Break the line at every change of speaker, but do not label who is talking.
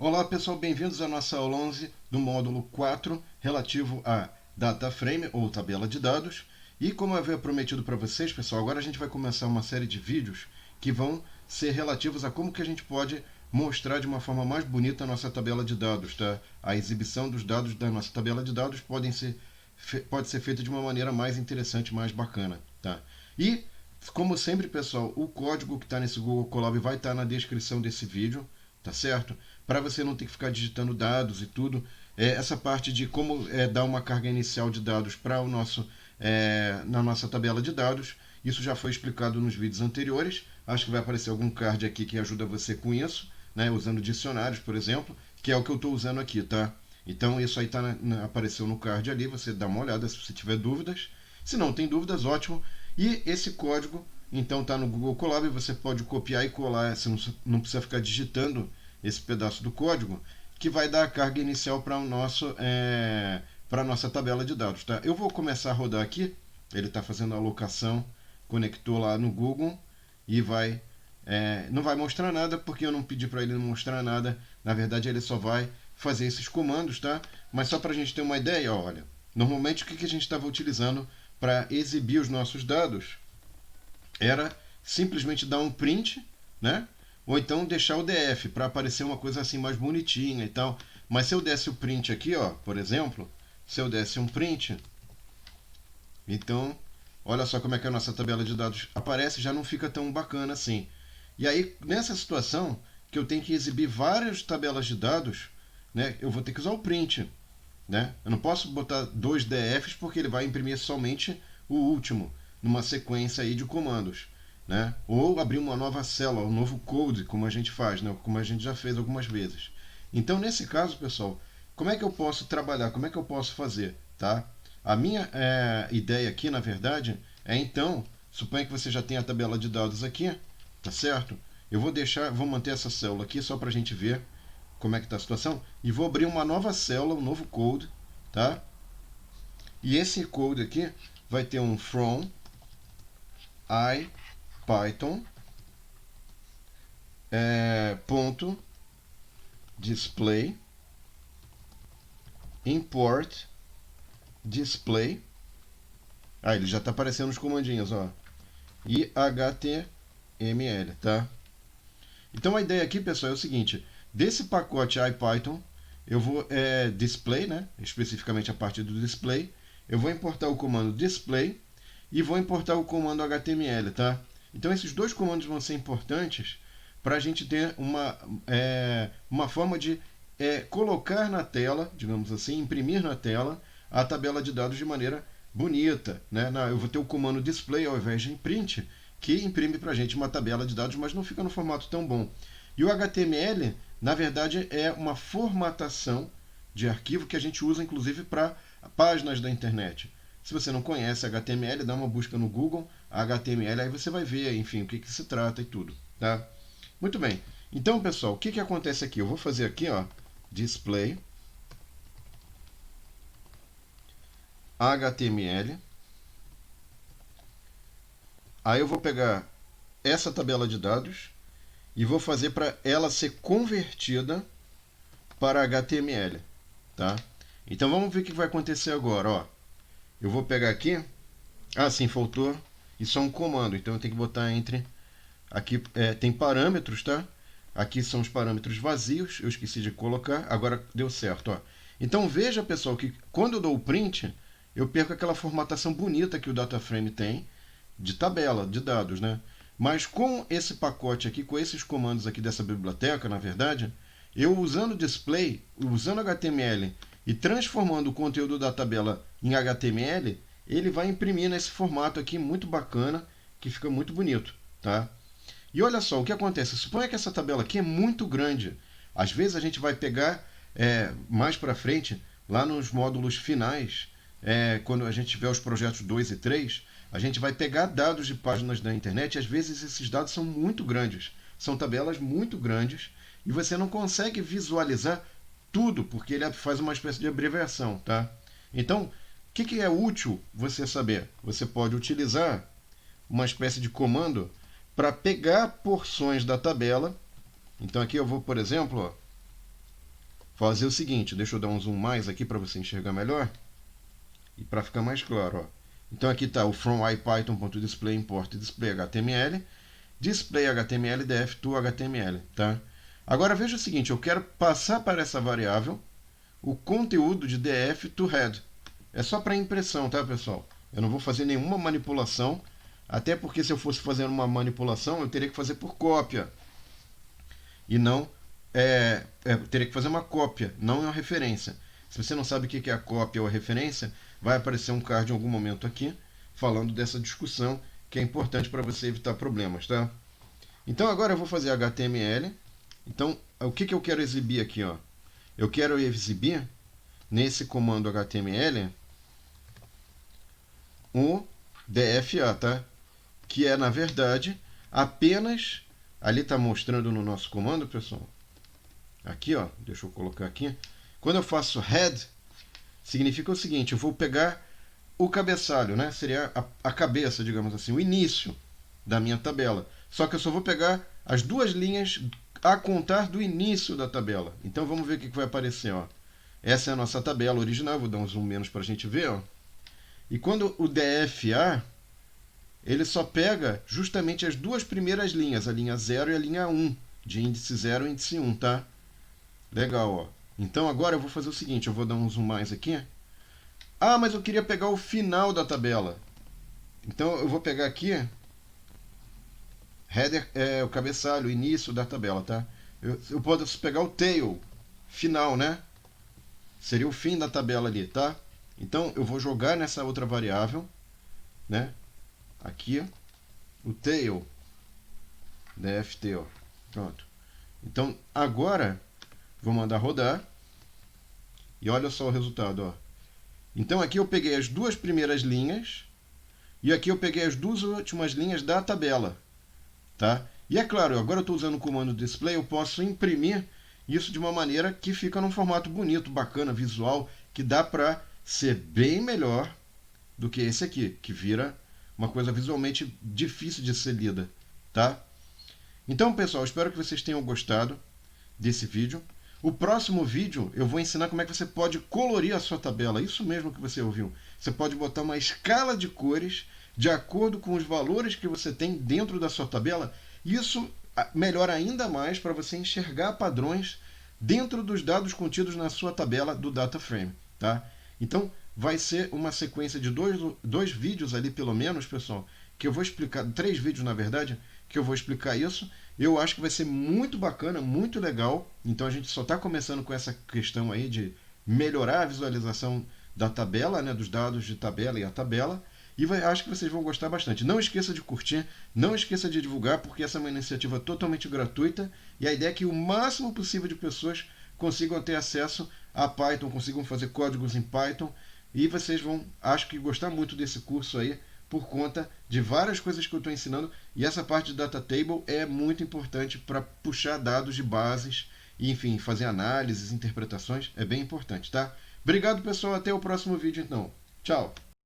Olá pessoal, bem-vindos à nossa aula 11 do módulo 4 relativo a Data Frame ou tabela de dados. E como eu havia prometido para vocês, pessoal, agora a gente vai começar uma série de vídeos que vão ser relativos a como que a gente pode mostrar de uma forma mais bonita a nossa tabela de dados, tá? A exibição dos dados da nossa tabela de dados pode ser feita de uma maneira mais interessante, mais bacana, tá? E, como sempre, pessoal, o código que está nesse Google Colab vai estar na descrição desse vídeo, tá certo? Para você não ter que ficar digitando dados e tudo. Essa parte de como dar uma carga inicial de dados para o nosso na nossa tabela de dados, isso já foi explicado nos vídeos anteriores. Acho que vai aparecer algum card aqui que ajuda você com isso, né? Usando dicionários, por exemplo, que é o que eu estou usando aqui, tá? Então isso aí apareceu no card ali, você dá uma olhada se você tiver dúvidas. Se não tem dúvidas, ótimo. E esse código então está no Google Colab, você pode copiar e colar, você não precisa ficar digitando esse pedaço do código, que vai dar a carga inicial para a nossa tabela de dados. Tá? Eu vou começar a rodar aqui, ele está fazendo a alocação, conectou lá no Google e não vai mostrar nada porque eu não pedi para ele mostrar nada. Na verdade ele só vai fazer esses comandos, tá? Mas só para a gente ter uma ideia, olha, normalmente o que a gente estava utilizando para exibir os nossos dados era simplesmente dar um print, né? Ou então deixar o DF para aparecer uma coisa assim mais bonitinha e tal. Mas se eu desse o print aqui, ó, por exemplo, se eu desse um print, então olha só como é que a nossa tabela de dados aparece, já não fica tão bacana assim. E aí, nessa situação, que eu tenho que exibir várias tabelas de dados, né, eu vou ter que usar o print. Né? Eu não posso botar dois DFs porque ele vai imprimir somente o último, numa sequência aí de comandos. Né? Ou abrir uma nova célula, um novo code, como a gente faz, né? Como a gente já fez algumas vezes. Então, nesse caso, pessoal, como é que eu posso trabalhar? Como é que eu posso fazer? Tá? A minha ideia aqui, na verdade, então, suponha que você já tem a tabela de dados aqui, tá certo? Eu vou manter essa célula aqui só para a gente ver como é que está a situação, e vou abrir uma nova célula, um novo code, tá? E esse code aqui vai ter um from ipython ponto display import display. Ele já está aparecendo os comandinhos, ó, e html, tá? Então a ideia aqui, pessoal, é o seguinte: desse pacote IPython, eu vou display, né? Especificamente a parte do display, eu vou importar o comando display e vou importar o comando HTML, tá? Então esses dois comandos vão ser importantes para a gente ter uma forma de colocar na tela, digamos assim, imprimir na tela a tabela de dados de maneira bonita, né? Eu vou ter o comando display ao invés de print, que imprime para a gente uma tabela de dados, mas não fica no formato tão bom. E o HTML, na verdade, é uma formatação de arquivo que a gente usa, inclusive, para páginas da internet. Se você não conhece HTML, dá uma busca no Google, HTML, aí você vai ver, enfim, o que se trata e tudo. Tá? Muito bem. Então, pessoal, o que acontece aqui? Eu vou fazer aqui, ó, display HTML. Aí eu vou pegar essa tabela de dados e vou fazer para ela ser convertida para HTML, tá? Então vamos ver o que vai acontecer agora, ó. Eu vou pegar aqui, sim, faltou, isso é um comando, então eu tenho que botar entre, aqui tem parâmetros, tá? Aqui são os parâmetros vazios, eu esqueci de colocar, agora deu certo, ó. Então veja, pessoal, que quando eu dou o print, eu perco aquela formatação bonita que o DataFrame tem, de tabela, de dados, né? Mas com esse pacote aqui, com esses comandos aqui dessa biblioteca, na verdade, eu usando display, usando HTML e transformando o conteúdo da tabela em HTML, ele vai imprimir nesse formato aqui muito bacana, que fica muito bonito, tá? E olha só o que acontece. Suponha que essa tabela aqui é muito grande. Às vezes a gente vai pegar mais para frente, lá nos módulos finais, quando a gente tiver os projetos 2 e 3, a gente vai pegar dados de páginas da internet e às vezes esses dados são muito grandes. São tabelas muito grandes e você não consegue visualizar tudo, porque ele faz uma espécie de abreviação, tá? Então, o que é útil você saber? Você pode utilizar uma espécie de comando para pegar porções da tabela. Então aqui eu vou, por exemplo, ó, fazer o seguinte, deixa eu dar um zoom mais aqui para você enxergar melhor e para ficar mais claro, ó. Então aqui está o from ipython.display import display HTML, display HTML def to HTML, tá? Agora veja o seguinte, eu quero passar para essa variável o conteúdo de df to head. É só para impressão, tá, pessoal? Eu não vou fazer nenhuma manipulação, até porque se eu fosse fazer uma manipulação, eu teria que fazer por cópia. E não teria que fazer uma cópia, não uma referência. Se você não sabe o que é a cópia ou a referência, vai aparecer um card em algum momento aqui falando dessa discussão que é importante para você evitar problemas, tá? Então agora eu vou fazer HTML. Então o que eu quero exibir aqui, ó? Eu quero exibir nesse comando HTML o DFA, tá? Que é na verdade apenas ali está mostrando no nosso comando, pessoal. Aqui, ó, deixa eu colocar aqui. Quando eu faço head, significa o seguinte, eu vou pegar o cabeçalho, né? Seria a cabeça, digamos assim, o início da minha tabela. Só que eu só vou pegar as duas linhas a contar do início da tabela. Então vamos ver o que vai aparecer, ó. Essa é a nossa tabela original, vou dar um zoom menos para a gente ver, ó. E quando o DFA, ele só pega justamente as duas primeiras linhas, a linha 0 e a linha 1, de índice 0 e índice 1, tá? Legal, ó. Então agora eu vou fazer o seguinte, eu vou dar um zoom mais aqui. Ah, mas eu queria pegar o final da tabela. Então eu vou pegar aqui, header é o cabeçalho, o início da tabela, tá? Eu posso pegar o tail, final, né? Seria o fim da tabela ali, tá? Então eu vou jogar nessa outra variável, né? Aqui, o tail, dft, ó. Pronto. Então agora vou mandar rodar e olha só o resultado, ó. Então aqui eu peguei as duas primeiras linhas e aqui eu peguei as duas últimas linhas da tabela, tá? E é claro, agora eu estou usando o comando display, eu posso imprimir isso de uma maneira que fica num formato bonito, bacana, visual, que dá para ser bem melhor do que esse aqui, que vira uma coisa visualmente difícil de ser lida, tá? Então, pessoal, espero que vocês tenham gostado desse vídeo. O próximo vídeo eu vou ensinar como é que você pode colorir a sua tabela. Isso mesmo que você ouviu. Você pode botar uma escala de cores de acordo com os valores que você tem dentro da sua tabela. Isso melhora ainda mais para você enxergar padrões dentro dos dados contidos na sua tabela do DataFrame, tá? Então, vai ser uma sequência de dois vídeos ali, pelo menos, pessoal, que eu vou explicar, 3 vídeos, na verdade, que eu vou explicar isso. Eu acho que vai ser muito bacana, muito legal. Então a gente só está começando com essa questão aí de melhorar a visualização da tabela, né, dos dados de tabela e a tabela. E acho que vocês vão gostar bastante. Não esqueça de curtir, não esqueça de divulgar, porque essa é uma iniciativa totalmente gratuita. E a ideia é que o máximo possível de pessoas consigam ter acesso a Python, consigam fazer códigos em Python. E vocês vão, acho que, gostar muito desse curso aí, por conta de várias coisas que eu estou ensinando, e essa parte de Data Table é muito importante para puxar dados de bases e, enfim, fazer análises, interpretações, é bem importante, tá? Obrigado, pessoal, até o próximo vídeo, então. Tchau!